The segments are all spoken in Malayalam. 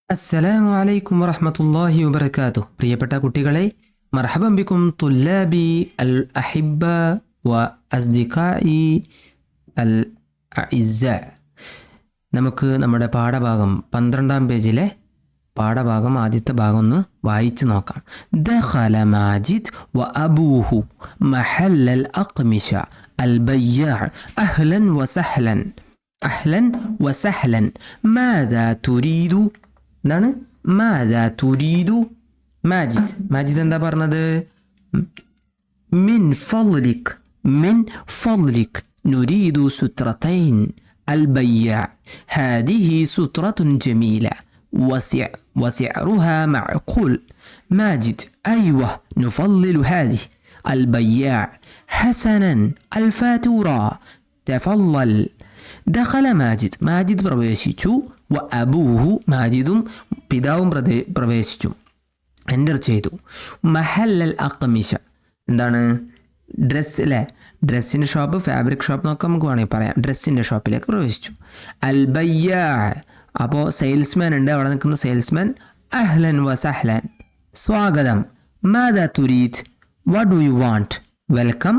അസ്സലാമു അലൈക്കും വറഹ്മത്തുള്ളാഹി വബറകാതുഹു. പ്രിയപ്പെട്ട കുട്ടികളെ, മർഹബൻ ബിക്കും തുല്ലാബി അൽ അഹിബ്ബ വ അസ്ദിഖാഇ അൽ അഇസ്സ. നമുക്ക് നമ്മുടെ പാഠഭാഗം 12-ാം പേജിലെ പാഠഭാഗം ആദ്യത്തെ ഭാഗം ഒന്ന് വായിച്ചു നോക്കാം. ദഖല മാജിദ് വ അബൂഹു മഹല്ലൽ അഖ്മിശ അൽ ബയ്യാ അഹ്ലൻ വസഹ്ലൻ. അഹ്ലൻ വസഹ്ലൻ. മാദാ തുരീദു? എന്താണ് മാദാ തുരീദു? മാജിദ് എന്താ പറഞ്ഞത്? മിൻ ഫളിക് മിൻ ഫളിക് നുരീദു സുത്രതൈൻ അൽ ബയ്യാ ഹാദിഹി സുത്രത്തുൻ ജമീല وسعرها معقول. ماجد: أيوة نفضل هذه. البياع: حسنا الفاتورة تفضل. دخل മാജിദ് പ്രവേശിച്ചു. വ അബൂഹു മാജിദും പിതാവും പ്രവേശിച്ചു, എൻ്റർ ചെയ്തു. മഹല്ലൽ അഖ്മിശ എന്താണ്? ഡ്രസ്സ് അല്ലേ? ഡ്രസ്സിൻ്റെ ഷോപ്പ്, ഫാബ്രിക് ഷോപ്പ് എന്നൊക്കെ നമുക്ക് വേണമെങ്കിൽ പറയാം. ഡ്രസ്സിൻ്റെ ഷോപ്പിലേക്ക് പ്രവേശിച്ചു. അൽ ബയ്യാ, അപ്പോൾ സെയിൽസ്മാൻ ഉണ്ട്, അവിടെ നിൽക്കുന്ന സെയിൽസ്മാൻ. അഹ്ലൻ വസഹ്ലൻ, സ്വാഗതം. മാദാ തുരീദ്? What do you want? Welcome.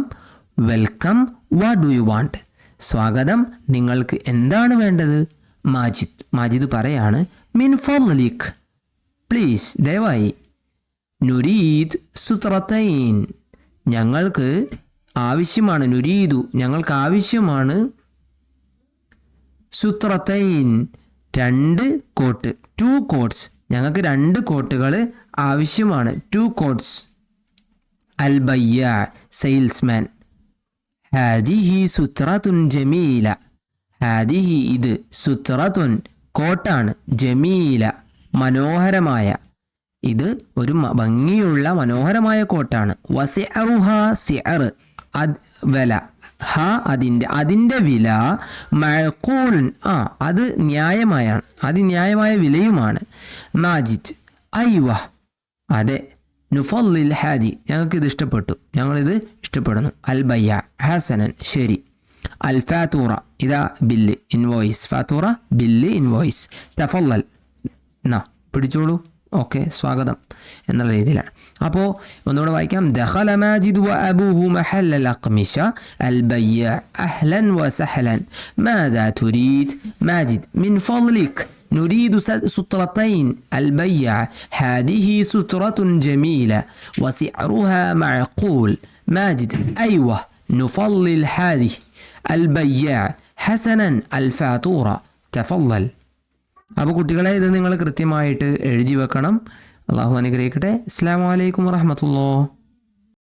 Welcome. What do you want? സ്വാഗതം, നിങ്ങൾക്ക് എന്താണ് വേണ്ടത്? മാജിദ് പറയാണ്, മിൻ ഫളിക്, പ്ലീസ്, ദയവായി. നുരീദ് സുത്രതൈൻ, ഞങ്ങൾക്ക് ആവശ്യമാണ്. നുരീദു, ഞങ്ങൾക്ക് ആവശ്യമാണ്. സുത്രതൈൻ, 2 കോട്ട്, 2 കോട്ട്സ്, ഞങ്ങൾക്ക് 2 കോട്ടുകൾ ആവശ്യമാണ്. 2 കോട്ട്സ്. അൽ ബയ്യാ, സെയിൽസ്മാൻ. ഹാദിഹി സുത്രത്തുൻ ജമീല. ഹാദിഹി, ഇത്. സുത്രത്തുൻ, കോട്ടാണ്. ജമീല, മനോഹരമായ. ഇത് ഒരു ഭംഗിയുള്ള മനോഹരമായ കോട്ടാണ്. വസിഅറുഹ, സിഅർ, വില. ഹ, അതിൻ്റെ വില. മഅഖൂൽ, അത് ന്യായമായാണ്, അത് ന്യായമായ വിലയുമാണ്. മാജിദ്: അയ്വ, അതെ. നുഫള്ളിൽ ഹാദി, ഞങ്ങൾക്കിത് ഇഷ്ടപ്പെട്ടു, ഞങ്ങളിത് ഇഷ്ടപ്പെടുന്നു. അൽ ബയ്യ, ഹസനൻ, ശരി. അൽ ഫാത്തൂറ, ഇതാ ബില്ല്, ഇൻവോയ്സ്. ഫാത്തൂറ, ബില്ല്, ഇൻവോയ്സ്. തഫള്ളൽ, എന്നാ പിടിച്ചോളൂ, ഓക്കെ, സ്വാഗതം എന്നുള്ള രീതിയിലാണ്. അപ്പോൾ ഒന്നുകൂടെ വായിക്കാം. ദഖല മാജിദ് വ അബൂഹു മഹല്ലൽ അഖ്മിശ അൽ ബയ്യാ അഹ്ലൻ വസഹ്ലൻ. മാദാ തുരീദ്? മാജിദ്: മിൻ ഫളിക് نريد سترتين. البياع: هذه سترة جميلة وسعرها معقول. ماجد: أيوة نفضل هذه. البياع: حسنا الفاتورة تفضل. അപ്പോൾ കുട്ടികളെ, ഇത് നിങ്ങൾ കൃത്യമായിട്ട് എഴുതി വെക്കണം. അള്ളാഹു അനുഗ്രഹിക്കട്ടെ. അസ്സലാമു അലൈക്കും വറഹ്മത്തുള്ളാഹി.